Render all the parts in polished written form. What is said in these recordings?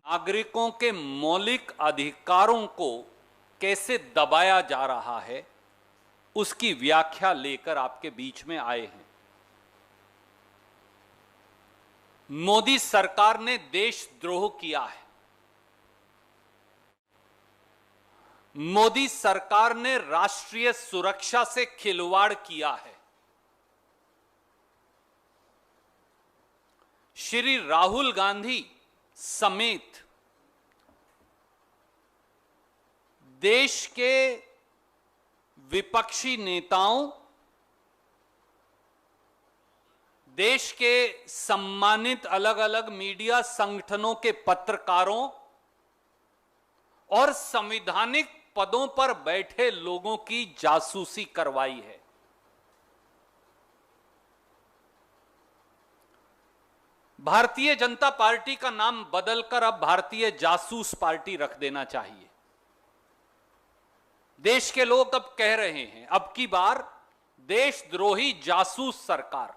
नागरिकों के मौलिक अधिकारों को कैसे दबाया जा रहा है, उसकी व्याख्या लेकर आपके बीच में आए हैं। मोदी सरकार ने देशद्रोह किया है। मोदी सरकार ने राष्ट्रीय सुरक्षा से खिलवाड़ किया है। श्री राहुल गांधी समेत देश के विपक्षी नेताओं, देश के सम्मानित अलग अलग मीडिया संगठनों के पत्रकारों और संवैधानिक पदों पर बैठे लोगों की जासूसी करवाई है। भारतीय जनता पार्टी का नाम बदलकर अब भारतीय जासूस पार्टी रख देना चाहिए। देश के लोग अब कह रहे हैं, अब की बार देशद्रोही जासूस सरकार।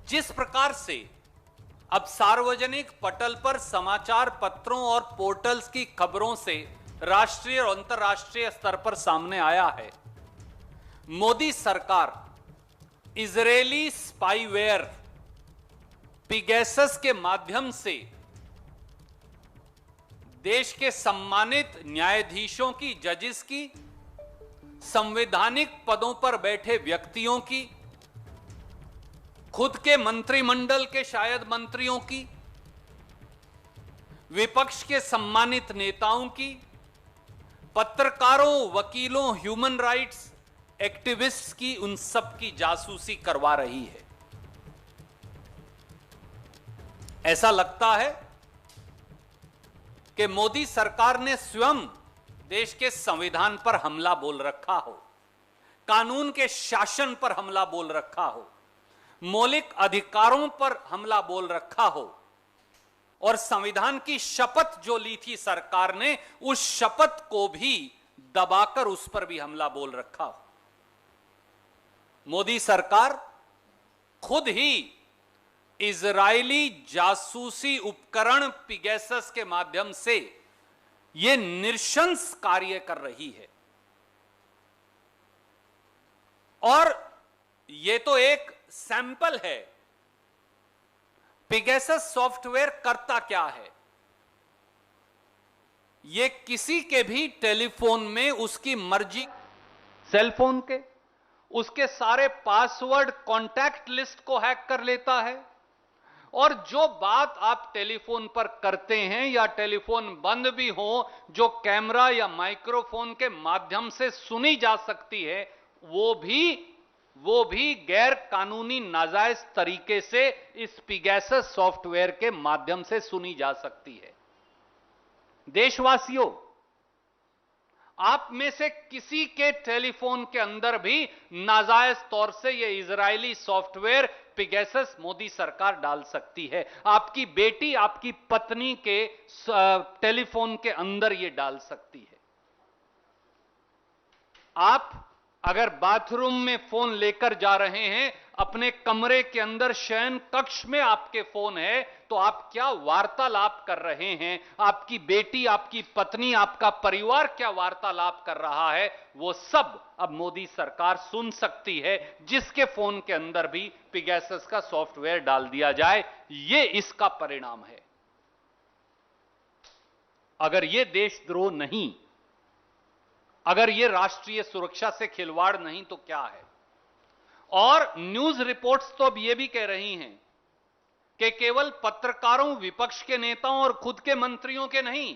जिस प्रकार से अब सार्वजनिक पटल पर समाचार पत्रों और पोर्टल्स की खबरों से राष्ट्रीय और अंतर्राष्ट्रीय स्तर पर सामने आया है, मोदी सरकार इजरायली स्पाईवेयर पिगैसस के माध्यम से देश के सम्मानित न्यायाधीशों की, जजेस की, संवैधानिक पदों पर बैठे व्यक्तियों की, खुद के मंत्रिमंडल के शायद मंत्रियों की, विपक्ष के सम्मानित नेताओं की, पत्रकारों, वकीलों, ह्यूमन राइट्स एक्टिविस्ट्स की, उन सब की जासूसी करवा रही है। ऐसा लगता है कि मोदी सरकार ने स्वयं देश के संविधान पर हमला बोल रखा हो, कानून के शासन पर हमला बोल रखा हो, मौलिक अधिकारों पर हमला बोल रखा हो और संविधान की शपथ जो ली थी सरकार ने, उस शपथ को भी दबाकर उस पर भी हमला बोल रखा हो। मोदी सरकार खुद ही इजरायली जासूसी उपकरण पिगैसस के माध्यम से यह नृशंस कार्य कर रही है। और यह तो एक सैंपल है। पिगैसस सॉफ्टवेयर करता क्या है? यह किसी के भी टेलीफोन में उसकी मर्जी, सेलफोन के उसके सारे पासवर्ड, कॉन्टैक्ट लिस्ट को हैक कर लेता है और जो बात आप टेलीफोन पर करते हैं या टेलीफोन बंद भी हो, जो कैमरा या माइक्रोफोन के माध्यम से सुनी जा सकती है, वो भी गैर कानूनी नाजायज तरीके से इस पिगैसस सॉफ्टवेयर के माध्यम से सुनी जा सकती है। देशवासियों, आप में से किसी के टेलीफोन के अंदर भी नाजायज तौर से यह इजरायली सॉफ्टवेयर पिगैसस मोदी सरकार डाल सकती है। आपकी बेटी, आपकी पत्नी के टेलीफोन के अंदर यह डाल सकती है। आप अगर बाथरूम में फोन लेकर जा रहे हैं, अपने कमरे के अंदर शयन कक्ष में आपके फोन है, तो आप क्या वार्तालाप कर रहे हैं, आपकी बेटी, आपकी पत्नी, आपका परिवार क्या वार्तालाप कर रहा है, वो सब अब मोदी सरकार सुन सकती है, जिसके फोन के अंदर भी पिगैसस का सॉफ्टवेयर डाल दिया जाए। ये इसका परिणाम है। अगर ये देशद्रोह नहीं, अगर ये राष्ट्रीय सुरक्षा से खिलवाड़ नहीं, तो क्या है? और न्यूज रिपोर्ट्स तो अब ये भी कह रही हैं कि केवल पत्रकारों, विपक्ष के नेताओं और खुद के मंत्रियों के नहीं,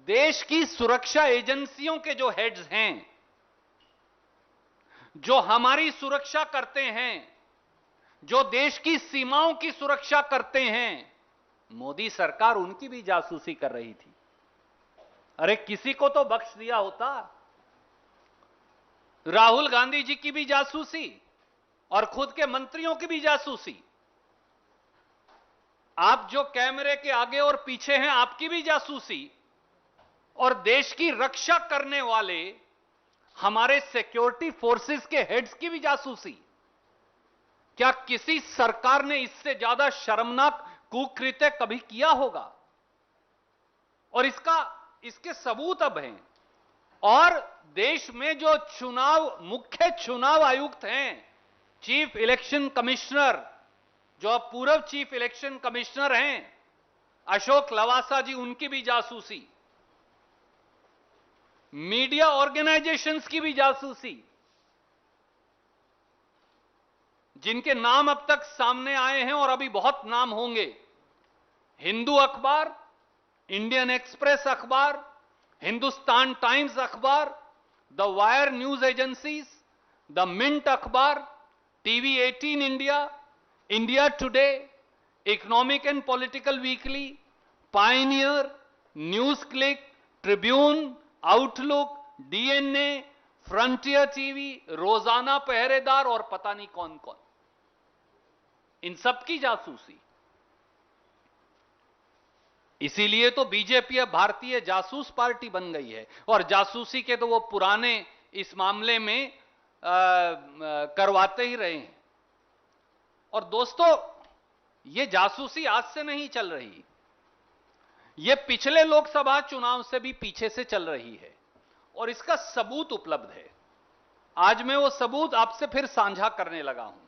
देश की सुरक्षा एजेंसियों के जो हेड्स हैं, जो हमारी सुरक्षा करते हैं, जो देश की सीमाओं की सुरक्षा करते हैं, मोदी सरकार उनकी भी जासूसी कर रही थी। अरे किसी को तो बख्श दिया होता। राहुल गांधी जी की भी जासूसी और खुद के मंत्रियों की भी जासूसी। आप जो कैमरे के आगे और पीछे हैं, आपकी भी जासूसी, और देश की रक्षा करने वाले हमारे सिक्योरिटी फोर्सेस के हेड्स की भी जासूसी। क्या किसी सरकार ने इससे ज्यादा शर्मनाक कुकृत्य कभी किया होगा, और इसके सबूत अब हैं। और देश में जो मुख्य चुनाव आयुक्त हैं, चीफ इलेक्शन कमिश्नर, जो अब पूर्व चीफ इलेक्शन कमिश्नर हैं अशोक लवासा जी, उनकी भी जासूसी, मीडिया ऑर्गेनाइजेशंस की भी जासूसी, जिनके नाम अब तक सामने आए हैं और अभी बहुत नाम होंगे। हिंदू अखबार, इंडियन एक्सप्रेस अखबार, हिंदुस्तान टाइम्स अखबार, the Wire news agencies, the Mint अखबार, TV 18 India, India Today, Economic and Political Weekly, Pioneer, News Click, Tribune, Outlook, DNA, Frontier TV, Rozana Pehredar और पता नहीं कौन कौन, इन सब की जासूसी। इसीलिए तो बीजेपी अब भारतीय जासूस पार्टी बन गई है, और जासूसी के तो वो पुराने इस मामले में करवाते ही रहे हैं। और दोस्तों, ये जासूसी आज से नहीं चल रही, ये पिछले लोकसभा चुनाव से भी पीछे से चल रही है, और इसका सबूत उपलब्ध है। आज मैं वो सबूत आपसे फिर साझा करने लगा हूं।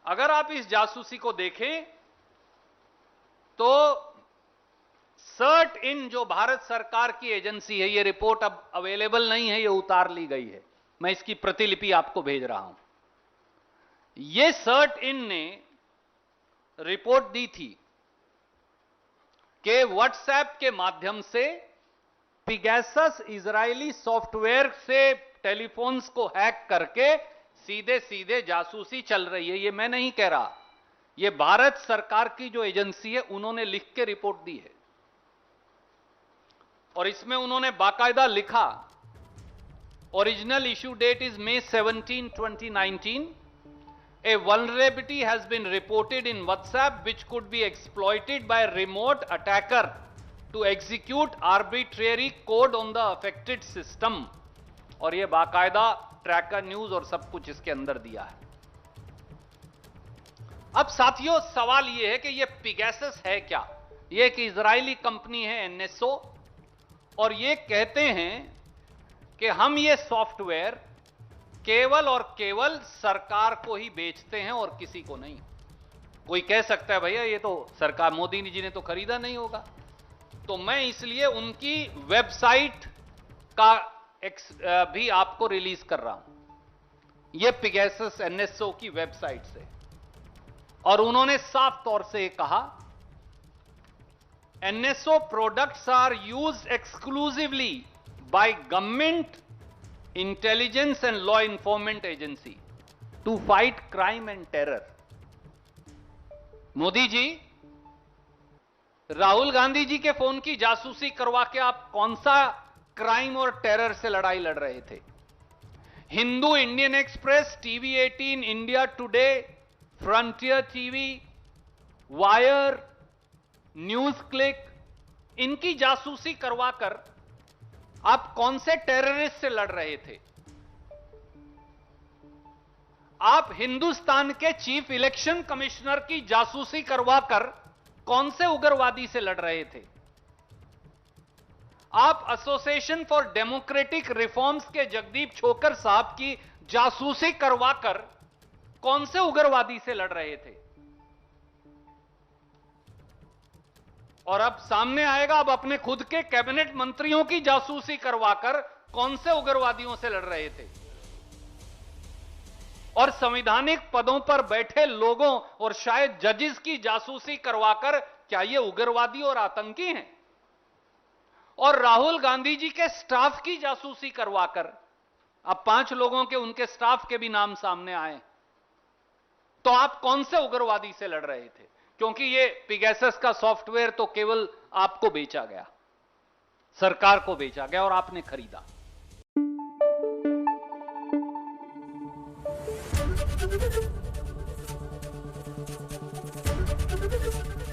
अगर आप इस जासूसी को देखें तो सर्ट इन, जो भारत सरकार की एजेंसी है, ये रिपोर्ट अब अवेलेबल नहीं है, ये उतार ली गई है, मैं इसकी प्रतिलिपि आपको भेज रहा हूं। ये सर्ट इन ने रिपोर्ट दी थी कि व्हाट्सएप के माध्यम से पिगैसस इजरायली सॉफ्टवेयर से टेलीफोन्स को हैक करके सीधे सीधे जासूसी चल रही है। ये मैं नहीं कह रहा, ये भारत सरकार की जो एजेंसी है उन्होंने लिख के रिपोर्ट दी है, और इसमें उन्होंने बाकायदा लिखा, original issue date is May 17, 2019. A vulnerability has been reported in WhatsApp which could be exploited by a remote attacker to execute arbitrary code on the affected system. और ये बाकायदा ट्रैकर न्यूज और सब कुछ इसके अंदर दिया है। अब साथियों, सवाल ये है कि ये पिगैसस है क्या? ये एक इजरायली कंपनी है NSO, और ये कहते हैं कि हम ये सॉफ्टवेयर केवल और केवल सरकार को ही बेचते हैं और किसी को नहीं। कोई कह सकता है भैया ये तो सरकार, मोदी जी ने तो खरीदा नहीं होगा, तो मैं इसलिए उनकी वेबसाइट का भी आपको रिलीज कर रहा हूं, ये पिगैसस NSO की वेबसाइट से। और उन्होंने साफ तौर से कहा, NSO products are used exclusively by government, intelligence and law enforcement agency to fight crime and terror. Modi ji, Rahul Gandhi ji के फोन की जासूसी करवा के आप कौन सा क्राइम और टेरर से लड़ाई लड़ रहे थे? Hindu, Indian express, TV 18, India today, frontier TV, wire, news click, इनकी जासूसी करवाकर आप कौन से टेररिस्ट से लड़ रहे थे? आप हिंदुस्तान के चीफ इलेक्शन कमिश्नर की जासूसी करवाकर कौन से उग्रवादी से लड़ रहे थे? आप एसोसिएशन फॉर डेमोक्रेटिक रिफॉर्म्स के जगदीप छोकर साहब की जासूसी करवाकर कौन से उग्रवादी से लड़ रहे थे? और अब सामने आएगा, अब अपने खुद के कैबिनेट मंत्रियों की जासूसी करवाकर कौन से उग्रवादियों से लड़ रहे थे? और संवैधानिक पदों पर बैठे लोगों और शायद जजेस की जासूसी करवाकर क्या ये उग्रवादी और आतंकी हैं? और राहुल गांधी जी के स्टाफ की जासूसी करवाकर अब 5 लोगों के, उनके स्टाफ के भी नाम सामने आए, तो आप कौन से उग्रवादी से लड़ रहे थे? क्योंकि ये पिगैसस का सॉफ्टवेयर तो केवल आपको बेचा गया, सरकार को बेचा गया और आपने खरीदा।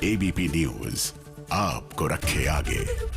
ABP न्यूज आपको रखे आगे।